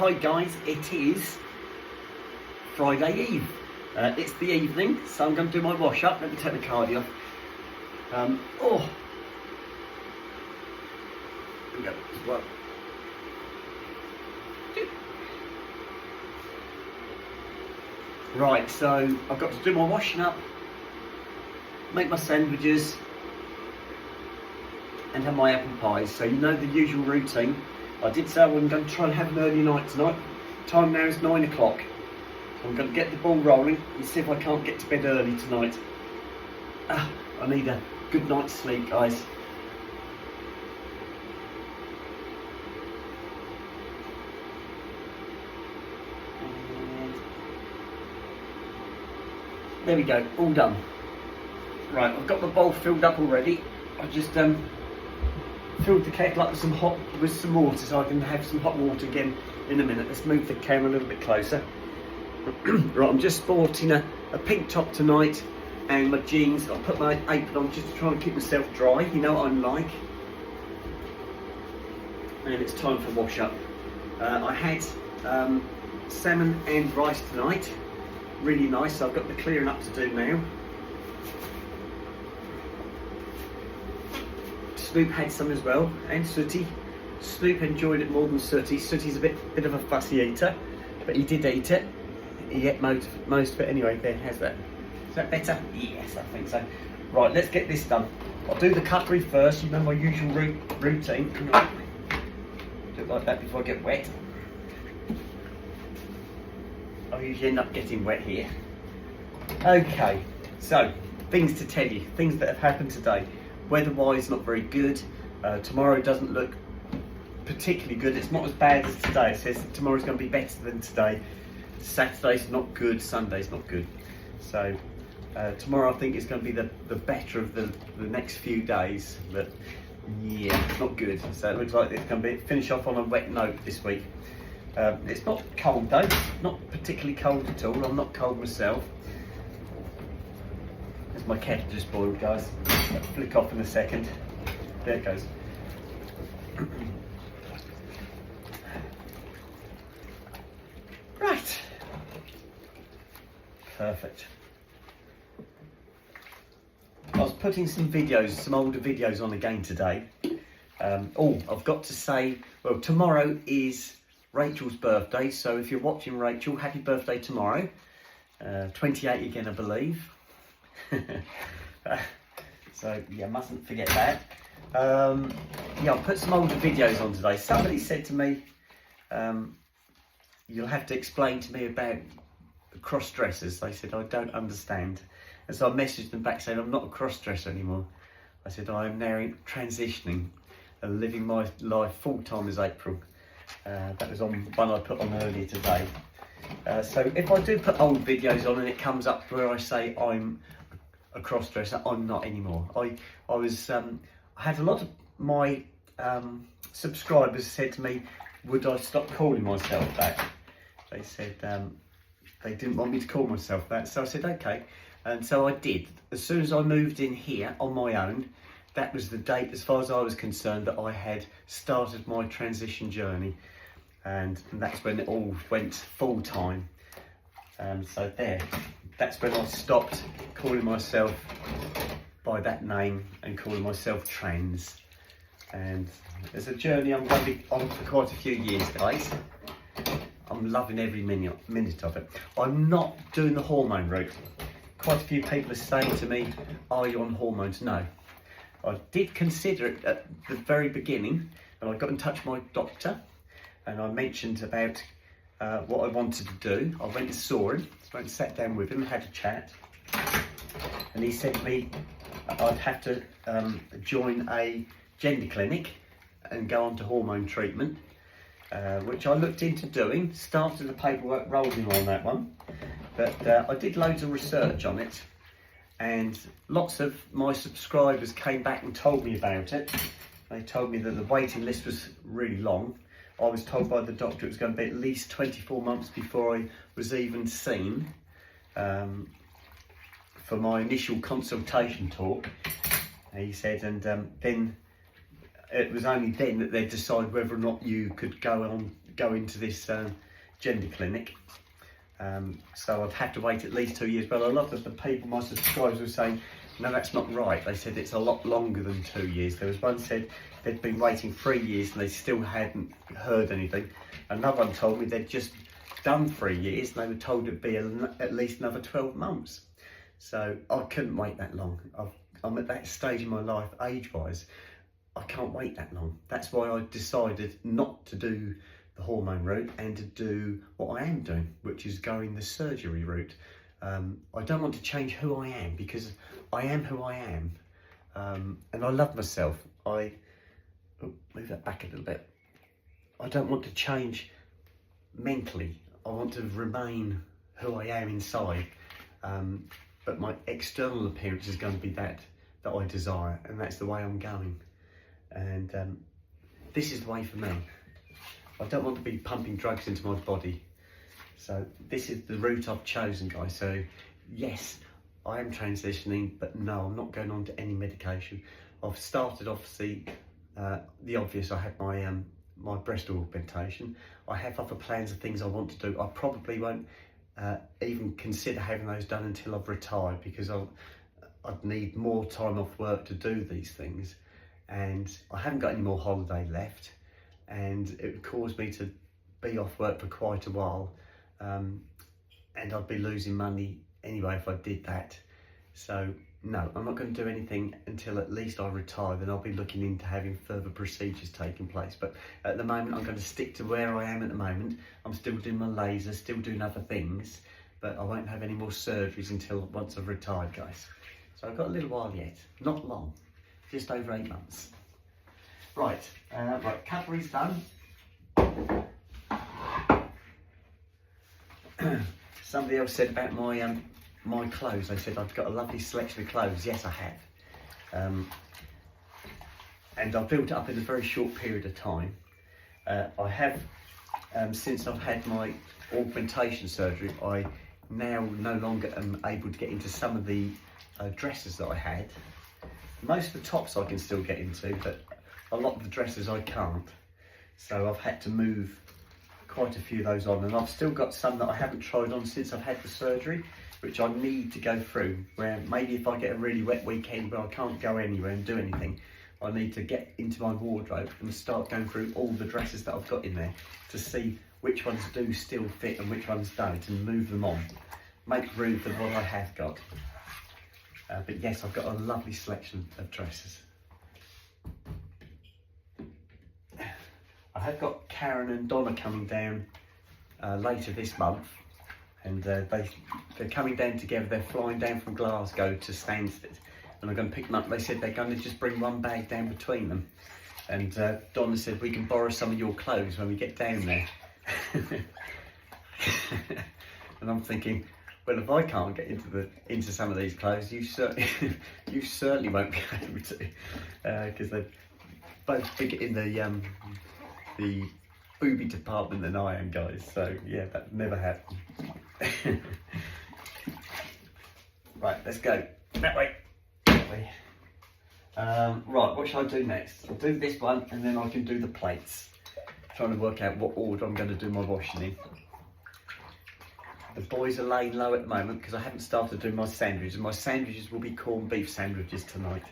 Hi guys, it is Friday Eve. It's the evening, so I'm going to do my wash up. Let me take the cardi off. Oh, there we go as well. Right, so I've got to do my washing up, make my sandwiches, and have my apple pies. So you know the usual routine. I did say I wasn't going to try and have an early night tonight. Time now is 9 o'clock. So I'm going to get the ball rolling and see if I can't get to bed early tonight. I need a good night's sleep, guys. And there we go, all done. Right, I've got the bowl filled up already. I just filled the kettle up with some water, so I can have some hot water again in a minute. Let's move the camera a little bit closer. Right, I'm just sporting a pink top tonight and my jeans. I'll put my apron on just to try and keep myself dry. You know what I'm like. And it's time for wash up. I had salmon and rice tonight. Really nice. So I've got the clearing up to do now. Snoop had some as well, and Sooty. Snoop enjoyed it more than Sooty. Sooty's a bit of a fussy eater, but he did eat it. He ate most of it anyway. There, how's that? Is that better? Yes, I think so. Right, let's get this done. I'll do the cutlery first. You know my usual routine. Do it like that before I get wet. I usually end up getting wet here. Okay, so things to tell you, things that have happened today. Weather-wise, not very good. Tomorrow doesn't look particularly good. It's not as bad as today. It says that tomorrow's going to be better than today. Saturday's not good. Sunday's not good. So tomorrow I think is going to be the better of the next few days. But yeah, not good. So it looks like it's going to finish off on a wet note this week. It's not cold though. Not particularly cold at all. I'm not cold myself. My kettle just boiled, guys. I'll flick off in a second. There it goes. Right. Perfect. I was putting some older videos on again today. I've got to say, well, tomorrow is Rachel's birthday, so if you're watching Rachel, happy birthday tomorrow. 28 again, I believe. So yeah, mustn't forget that. Yeah, I'll put some older videos on today. Somebody said to me, you'll have to explain to me about cross dressers. They said I don't understand, and so I messaged them back saying I'm not a cross dresser anymore. I said I am now transitioning and living my life full time as April. That was on one I put on earlier today. So if I do put old videos on and it comes up where I say I'm a cross-dresser, I'm not anymore. I had a lot of my subscribers said to me, would I stop calling myself that? They said they didn't want me to call myself that, so I said okay, and so I did. As soon as I moved in here on my own, that was the date, as far as I was concerned, that I had started my transition journey, and that's when it all went full-time. So there, that's when I stopped calling myself by that name and calling myself trans. And there's a journey I'm going to be on for quite a few years, guys. I'm loving every minute of it. I'm not doing the hormone route. Quite a few people are saying to me, are you on hormones? No. I did consider it at the very beginning, and I got in touch with my doctor and I mentioned about what I wanted to do. I went and saw him, went and sat down with him, had a chat, and he said to me I'd have to join a gender clinic and go on to hormone treatment, which I looked into doing, started the paperwork rolling on that one, but I did loads of research on it, and lots of my subscribers came back and told me about it. They told me that the waiting list was really long. I was told by the doctor it was going to be at least 24 months before I was even seen for my initial consultation talk. He said, and then it was only then that they'd decide whether or not you could go on go into this gender clinic. So I'd have to wait at least 2 years, but a lot of the people, my subscribers, were saying, no, that's not right. They said it's a lot longer than 2 years. There was one said they'd been waiting 3 years and they still hadn't heard anything. Another one told me they'd just done 3 years and they were told it'd be at least another 12 months. So I couldn't wait that long. I'm at that stage in my life, age-wise, I can't wait that long. That's why I decided not to do the hormone route and to do what I am doing, which is going the surgery route. I don't want to change who I am, because I am who I am, and I love myself. Move that back a little bit. I don't want to change mentally. I want to remain who I am inside, but my external appearance is going to be that I desire, and that's the way I'm going. And this is the way for me. I don't want to be pumping drugs into my body. So this is the route I've chosen, guys. So yes, I am transitioning, but no, I'm not going on to any medication. I've started, obviously, the obvious. I had my breast augmentation. I have other plans of things I want to do. I probably won't even consider having those done until I've retired, because I'd need more time off work to do these things. And I haven't got any more holiday left, and it would cause me to be off work for quite a while, and I'd be losing money anyway if I did that. So no, I'm not going to do anything until at least I retire. Then I'll be looking into having further procedures taking place, but at the moment I'm going to stick to where I am at the moment. I'm still doing my laser, still doing other things, but I won't have any more surgeries until once I've retired, guys. So I've got a little while yet, not long, just over 8 months. Right, cutlery's done. Somebody else said about my clothes. They said I've got a lovely selection of clothes. Yes, I have. And I've built it up in a very short period of time. I have, since I've had my augmentation surgery, I now no longer am able to get into some of the dresses that I had. Most of the tops I can still get into, but a lot of the dresses I can't. So I've had to move quite a few of those on, and I've still got some that I haven't tried on since I've had the surgery, which I need to go through, where maybe if I get a really wet weekend where I can't go anywhere and do anything, I need to get into my wardrobe and start going through all the dresses that I've got in there to see which ones do still fit and which ones don't, and move them on, make room for what I have got. But yes, I've got a lovely selection of dresses. I have got Karen and Donna coming down later this month, and they're coming down together. They're flying down from Glasgow to Stansted, and I'm going to pick them up. They said they're going to just bring one bag down between them, and Donna said we can borrow some of your clothes when we get down there. And I'm thinking, well, if I can't get into some of these clothes, you certainly won't be able to, because they're both bigger in the booby department than I am, guys. So yeah, that never happened. Right, let's go that way. Right, what shall I do next? I'll do this one, and then I can do the plates. Trying to work out what order I'm going to do my washing in. The boys are laying low at the moment because I haven't started doing my sandwiches. My sandwiches will be corned beef sandwiches tonight.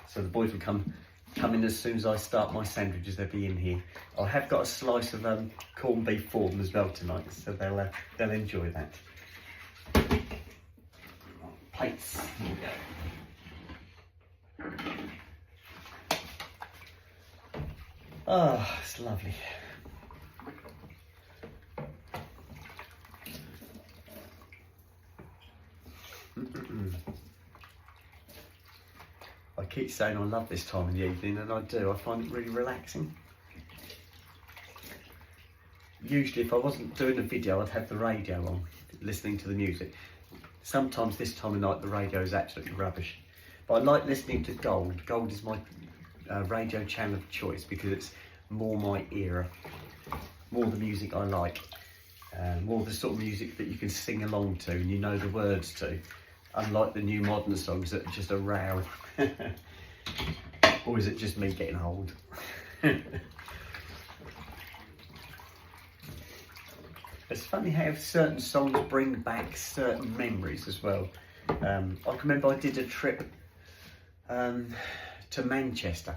So the boys will come in as soon as I start my sandwiches. They'll be in here. I have got a slice of corned beef for them as well tonight, so they'll enjoy that. Plates. Here we go. Oh, it's lovely. I keep saying I love this time of the evening, and I do. I find it really relaxing. Usually if I wasn't doing a video, I'd have the radio on, listening to the music. Sometimes this time of night the radio is absolutely rubbish. But I like listening to Gold. Gold is my radio channel of choice because it's more my era, more the music I like, more the sort of music that you can sing along to and you know the words to. Unlike the new modern songs that are just a row. Or is it just me getting old? It's funny how certain songs bring back certain memories as well. I can remember I did a trip to Manchester.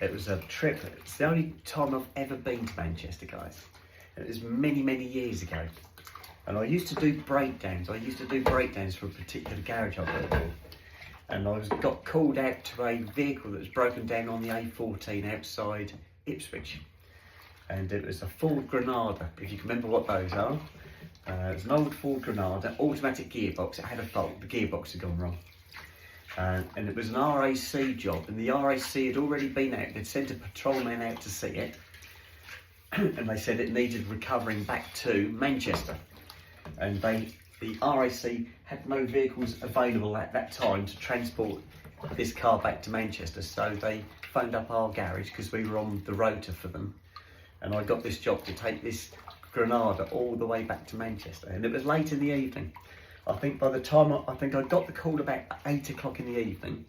It was a trip, it's the only time I've ever been to Manchester, guys. It was many, many years ago. And I used to do breakdowns. I used to do breakdowns for a particular garage I worked for. And I got called out to a vehicle that was broken down on the A14 outside Ipswich. And it was a Ford Granada, if you can remember what those are. It was an old Ford Granada, automatic gearbox. It had a fault, the gearbox had gone wrong. And it was an RAC job, and the RAC had already been out. They'd sent a patrolman out to see it, and they said it needed recovering back to Manchester. And the RAC had no vehicles available at that time to transport this car back to Manchester, so they phoned up our garage because we were on the rota for them, and I got this job to take this Granada all the way back to Manchester, and it was late in the evening. I think by the time I got the call about 8 o'clock in the evening,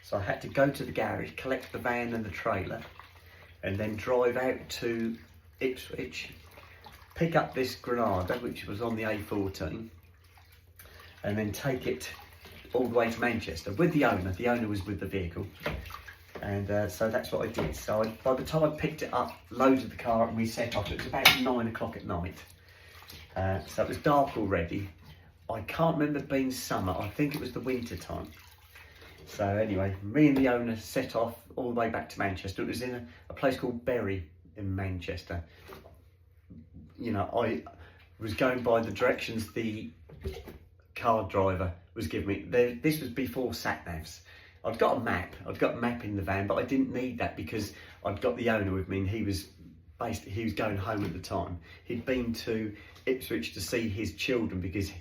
so I had to go to the garage, collect the van and the trailer, and then drive out to Ipswich, pick up this Granada, which was on the A14, and then take it all the way to Manchester with the owner. The owner was with the vehicle, and so that's what I did. So by the time I picked it up, loaded the car, and we set off, it was about 9 o'clock at night. So it was dark already. I can't remember it being summer, I think it was the winter time. So anyway, me and the owner set off all the way back to Manchester. It was in a place called Bury in Manchester. You know, I was going by the directions the car driver was giving me. This was before sat-navs. I'd got a map in the van, but I didn't need that because I'd got the owner with me, and he was going home at the time. He'd been to Ipswich to see his children because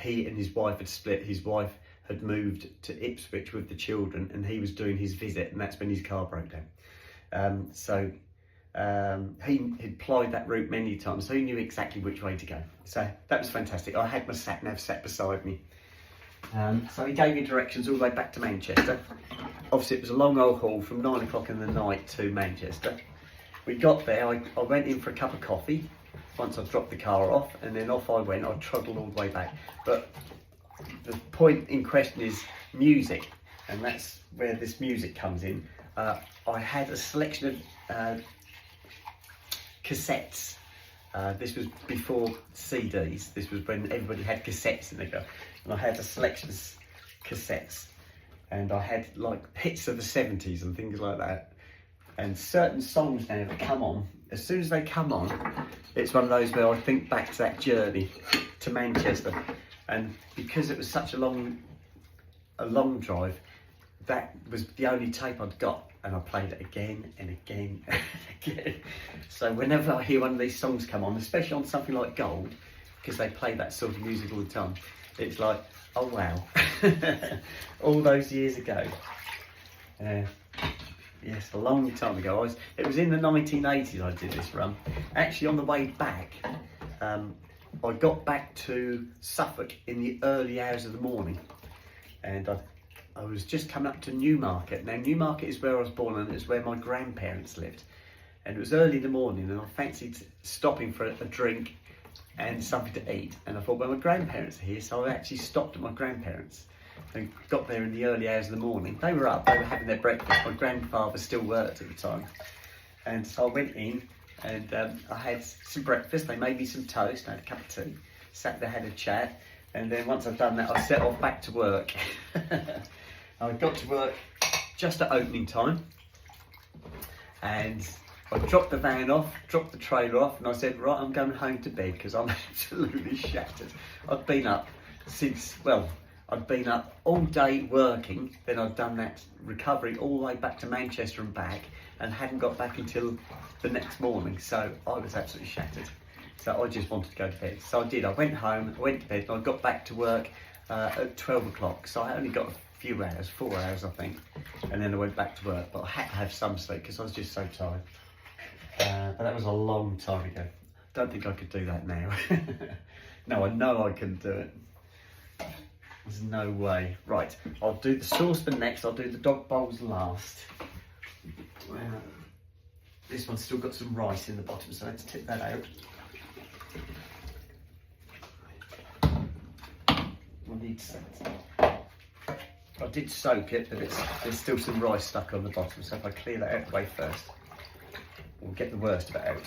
he and his wife had split. His wife had moved to Ipswich with the children, and he was doing his visit, and that's when his car broke down. So he had plied that route many times, so he knew exactly which way to go. So that was fantastic. I had my sat-nav sat beside me. So he gave me directions all the way back to Manchester. Obviously it was a long old haul from 9 o'clock in the night to Manchester. We got there, I went in for a cup of coffee once I dropped the car off, and then off I went. I trundled all the way back. But the point in question is music, and that's where this music comes in. I had a selection of cassettes. This was before CDs. This was when everybody had cassettes in their car, and I had a selection of cassettes, and I had like hits of the 70s and things like that. And certain songs now that come on, as soon as they come on, it's one of those where I think back to that journey to Manchester. And because it was such a long drive, that was the only tape I'd got, and I played it again and again and again. So whenever I hear one of these songs come on, especially on something like Gold, because they play that sort of music all the time, it's like, oh wow, all those years ago. Yes, a long time ago. It was in the 1980s I did this run. Actually, on the way back, I got back to Suffolk in the early hours of the morning, and I was just coming up to Newmarket. Now, Newmarket is where I was born, and it's where my grandparents lived. And it was early in the morning, and I fancied stopping for a drink and something to eat. And I thought, well, my grandparents are here, so I actually stopped at my grandparents. I got there in the early hours of the morning. They were up, they were having their breakfast. My grandfather still worked at the time. And so I went in, and I had some breakfast. They made me some toast, I had a cup of tea, sat there, had a chat. And then once I'd done that, I set off back to work. I got to work just at opening time. And I dropped the van off, dropped the trailer off, and I said, right, I'm going home to bed because I'm absolutely shattered. I'd been up all day working, then I'd done that recovery all the way back to Manchester and back, and hadn't got back until the next morning, so I was absolutely shattered. So I just wanted to go to bed. So I did, I went home, I went to bed, and I got back to work at 12 o'clock, so I only got a few hours, 4 hours I think, and then I went back to work, but I had to have some sleep because I was just so tired. But that was a long time ago. Don't think I could do that now. No, I know I couldn't do it. There's no way. Right, I'll do the saucepan next. I'll do the dog bowls last. This one's still got some rice in the bottom, so let's tip that out. did soak it, but there's still some rice stuck on the bottom. So if I clear that out of the way first, we'll get the worst of it out.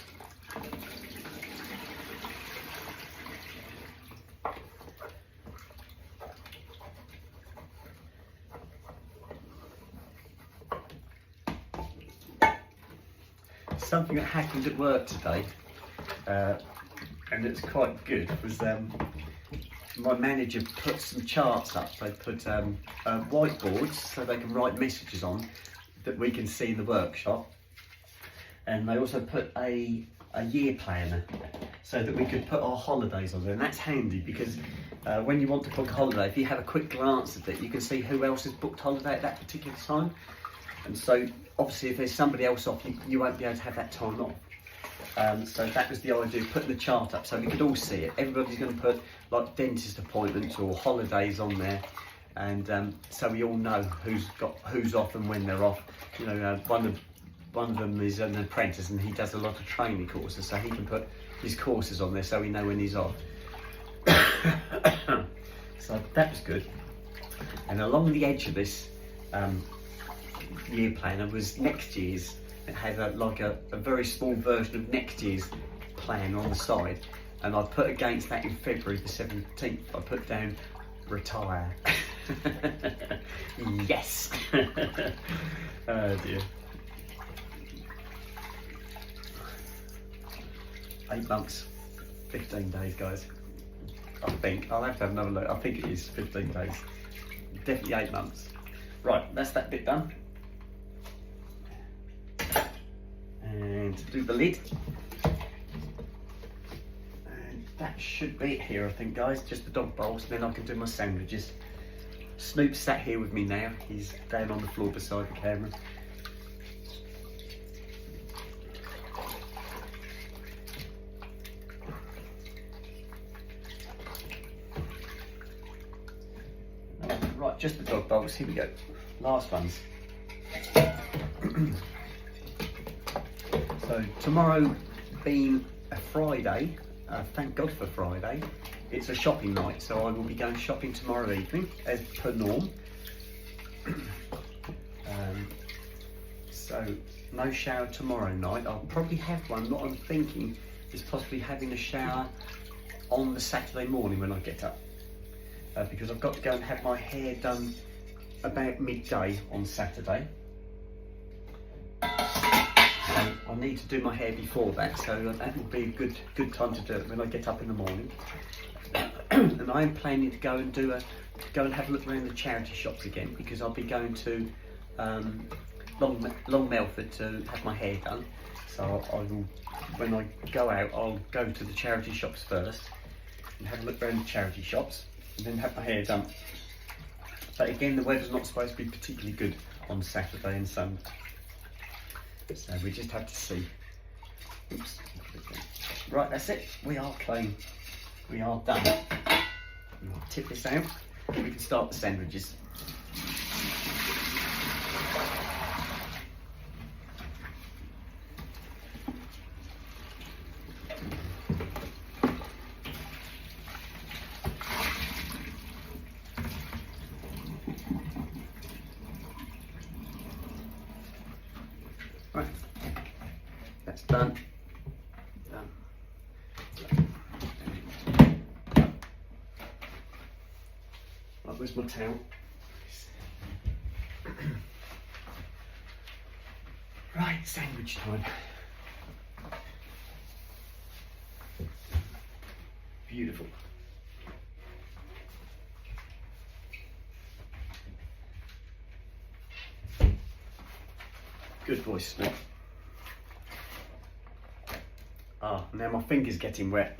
Something that happened at work today, and it's quite good, was my manager put some charts up. They put whiteboards so they can write messages on that we can see in the workshop, and they also put a year planner so that we could put our holidays on there, and that's handy because when you want to book a holiday, if you have a quick glance at it, you can see who else has booked holiday at that particular time. And so obviously if there's somebody else off, you won't be able to have that time off. So that was the idea of putting the chart up so we could all see it. Everybody's going to put like dentist appointments or holidays on there, and so we all know who's off and when they're off. You know, one of them is an apprentice and he does a lot of training courses, so he can put his courses on there so we know when he's off. So that was good. And along the edge of this year planner was next year's. It had a very small version of next year's plan on the side, and I put against that in February the 17th, I put down retire. Yes. Oh dear. 8 months, 15 days, guys. I think I'll have to have another look. I think it is 15 days. Definitely 8 months. Right, that's that bit done. And to do the lid, and that should be it here, I think, guys. Just the dog bowls, then I can do my sandwiches. Snoop's sat here with me now. He's down on the floor beside the camera. Right, just the dog bowls. Here we go. Last ones. So tomorrow being a Friday, thank God for Friday, it's a shopping night, so I will be going shopping tomorrow evening as per norm. So no shower tomorrow night. I'll probably have one. What I'm thinking is possibly having a shower on the Saturday morning when I get up, because I've got to go and have my hair done about midday on Saturday. I need to do my hair before that, so that will be a good time to do it when I get up in the morning. And I am planning to go and have a look around the charity shops again, because I'll be going to Long Melford to have my hair done. So I will, when I go out, I'll go to the charity shops first and have a look around the charity shops, and then have my hair done. But again, the weather's not supposed to be particularly good on Saturday and Sunday. So we just have to see. Oops. Right, that's it. We are clean. We are done. I'll tip this out. We can start the sandwiches. Right, that's done. Right, where's my towel? Right, sandwich time. Beautiful. Good voice, Snoop. Ah, now my finger's getting wet.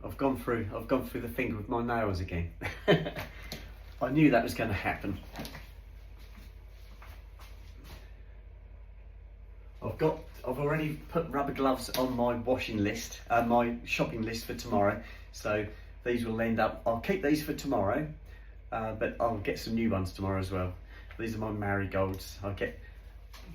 I've gone through the finger with my nails again. I knew that was going to happen. I've already put rubber gloves on my washing list, my shopping list for tomorrow. So these will end up, I'll keep these for tomorrow, but I'll get some new ones tomorrow as well. These are my marigolds. Can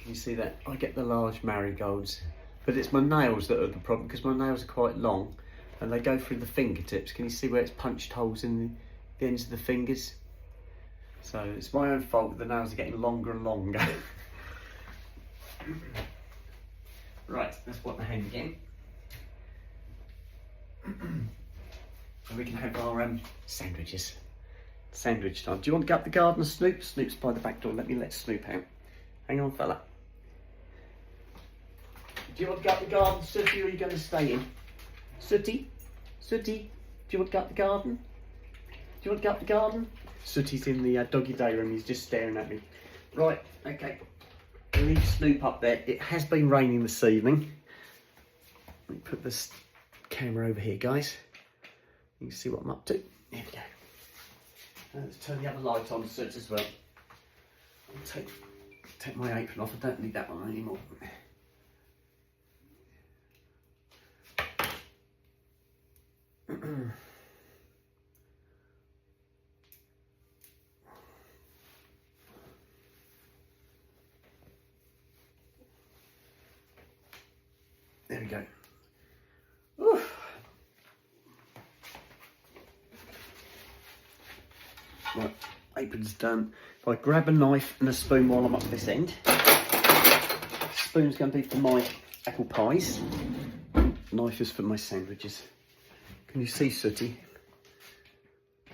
you see that? I get the large marigolds but it's my nails that are the problem, because my nails are quite long and they go through the fingertips. Can you see where it's punched holes in the ends of the fingers? So it's my own fault, the nails are getting longer and longer. Right, let's wipe my hand again. And we can have our sandwiches. Sandwich time. Do you want to go up the garden, Snoop? Snoop's by the back door. Let Snoop out. Hang on, fella. Do you want to go up the garden, Sooty, or are you going to stay in? Sooty? Sooty? Do you want to go up the garden? Do you want to go up the garden? Sooty's in the doggy day room. He's just staring at me. Right, okay. We'll leave Snoop up there. It has been raining this evening. Let me put this camera over here, guys. You can see what I'm up to. There we go. Let's turn the other light on, Soot, as well. I'll take my apron off. I don't need that one anymore. There we go. Oof. Right, apron's done. If I grab a knife and a spoon while I'm up this end. Spoon's going to be for my apple pies. Knife is for my sandwiches. Can you see, Sooty?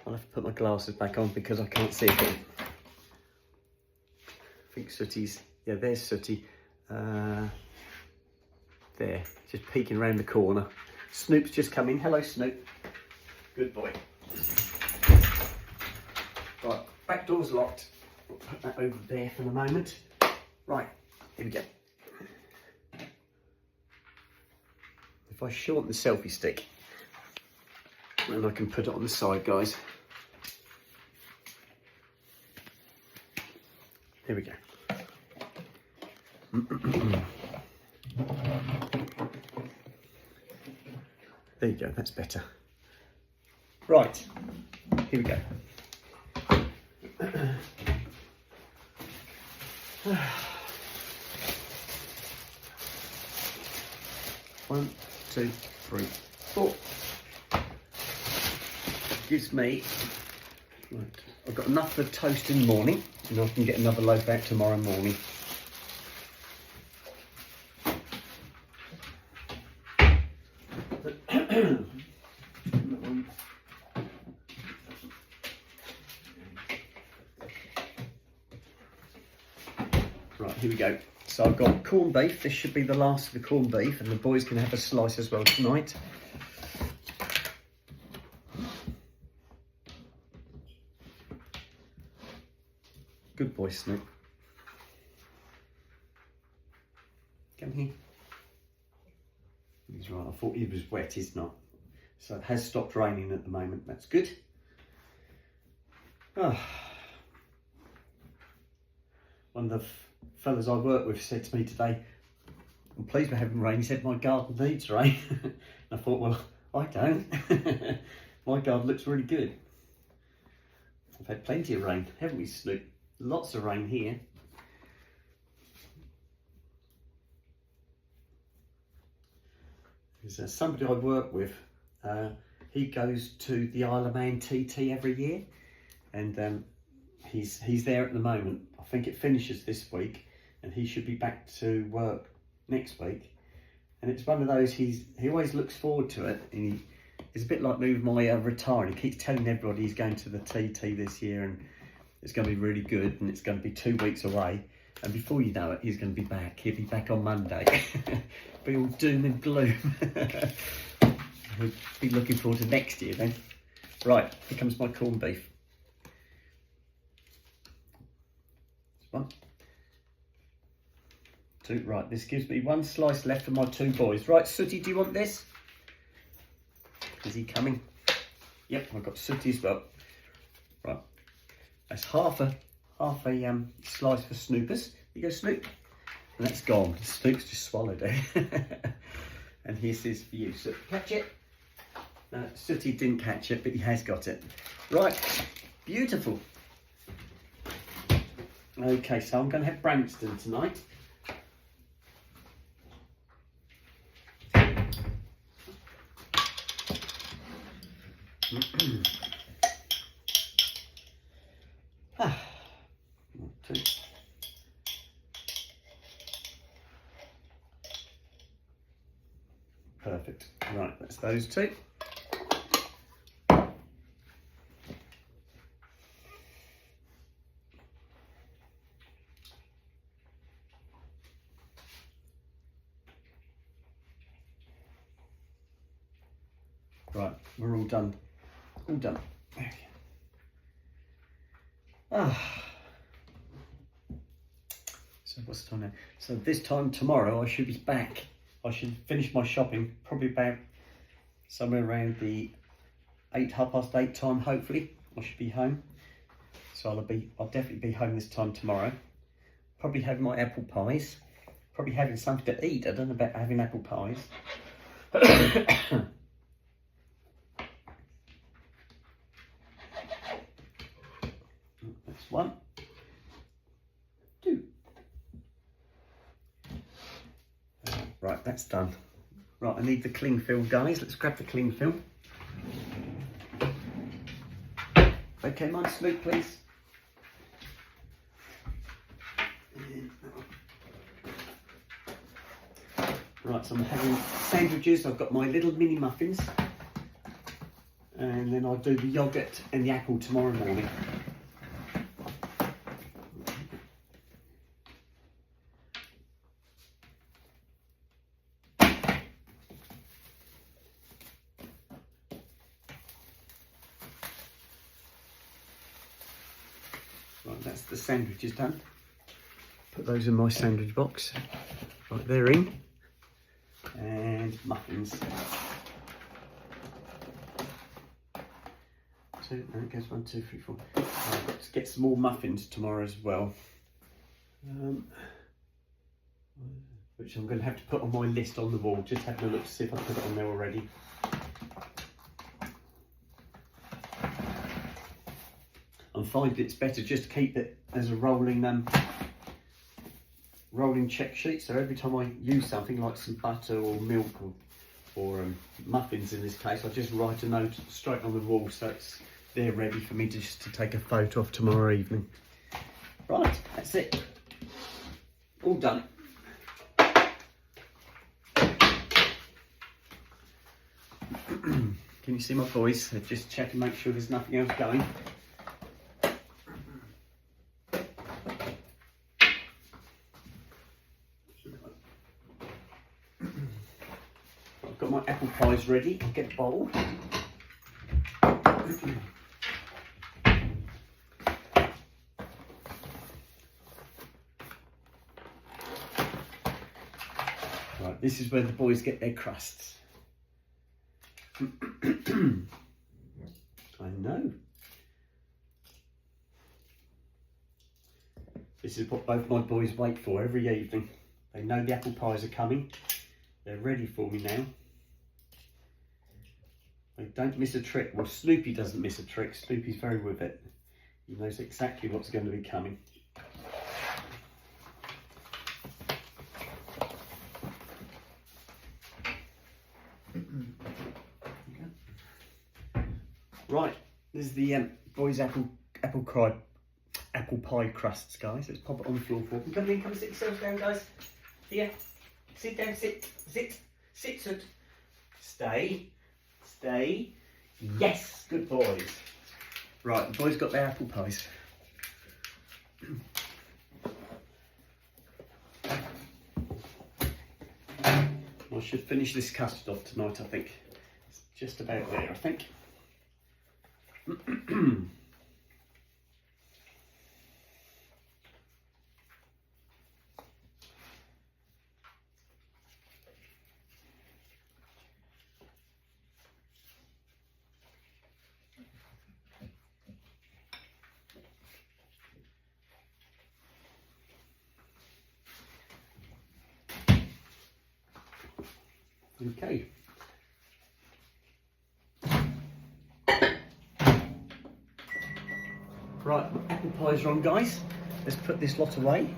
I'll have to put my glasses back on because I can't see it. I think Sooty's, yeah, there's Sooty. There, just peeking around the corner. Snoop's just come in. Hello, Snoop. Good boy. Right, back door's locked. We'll put that over there for the moment. Right, here we go. If I shorten the selfie stick, then I can put it on the side, guys. Here we go. There you go, that's better. Right, here we go. One, two, three, four. Gives me, right, I've got enough for toast in the morning, and I can get another loaf out tomorrow morning. Right, here we go. So I've got corned beef. This should be the last of the corned beef, and the boys can have a slice as well tonight. Good boy, Snoop. Come here. He's right. I thought he was wet. He's not. So it has stopped raining at the moment. That's good. Oh. One of the fellas I work with said to me today, I'm pleased we're having rain. He said, my garden needs rain. And I thought, well, I don't. My garden looks really good. We've had plenty of rain, haven't we, Snoop? Lots of rain here. There's somebody I work with, he goes to the Isle of Man TT every year, and he's there at the moment. I think it finishes this week, and he should be back to work next week. And it's one of those, he always looks forward to it, and it's a bit like me with my retiring. He keeps telling everybody he's going to the TT this year, and it's going to be really good, and it's going to be 2 weeks away. And before you know it, he's going to be back. He'll be back on Monday. Be all doom and gloom. We'll be looking forward to next year then. Right, here comes my corned beef. One, two, right, this gives me one slice left for my two boys. Right, Sooty, do you want this? Is he coming? Yep, I've got Sooty as well. Right, that's half a slice for Snoopers. You go, Snoop. And that's gone. Snoop's just swallowed it. And here's this for you. So catch it. No, Sooty didn't catch it, but he has got it. Right, beautiful. Okay, so I'm going to have Branston tonight. Two. Perfect. Right, that's those two. Right, we're all done. All done. There we go. So what's the time now? So this time tomorrow I should be back. I should finish my shopping probably about somewhere around the 8:30 time. Hopefully I should be home. So I'll definitely be home this time tomorrow. Probably having my apple pies. Probably having something to eat. I don't know about having apple pies. That's one. Two. Right, that's done. Right, I need the cling film, guys. Let's grab the cling film. Okay, mine, Snoop, please. Right, so I'm having sandwiches. I've got my little mini muffins. And then I'll do the yoghurt and the apple tomorrow morning. Right, that's the sandwiches done. Put those in my sandwich box. Right, they're in. And muffins. Two, no, it goes 1, 2, 3, 4. I've got to get some more muffins tomorrow as well. Which I'm going to have to put on my list on the wall. Just having a look to see if I put it on there already. I'm finding it's better just to keep it as a rolling check sheet. So every time I use something like some butter or milk or muffins in this case, I just write a note straight on the wall so it's there ready for me just to take a photo of tomorrow evening. Right, that's it. All done. Can you see my boys? They're just checking, make sure there's nothing else going. I've got my apple pies ready. I'll get a bowl. Right, this is where the boys get their crusts. I know. This is what both my boys wait for every evening. They know the apple pies are coming. They're ready for me now. They don't miss a trick. Well, Snoopy doesn't miss a trick. Snoopy's very with it. He knows exactly what's going to be coming. Right, this is the boys' apple pie crusts, guys. Let's pop it on the floor for them. Come in, come and sit yourselves down, guys. Here, sit down, sit, stay. Yes, good boys. Right, the boys got their apple pies. I should finish this custard off tonight, I think. It's just about there, I think. Okay. Right, apple pies are on, guys. Let's put this lot away.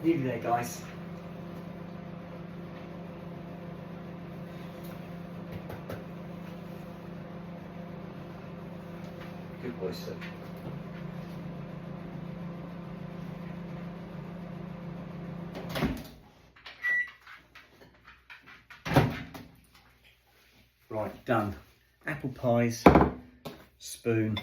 Nearly there, guys. Good boy, sir. Right, done. Apple pies, spoon.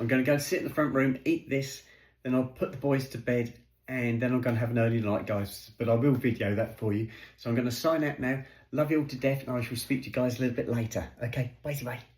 I'm going to go sit in the front room, eat this, then I'll put the boys to bed, and then I'm going to have an early night, guys. But I will video that for you. So I'm going to sign out now. Love you all to death, and I shall speak to you guys a little bit later. Okay, bye-bye.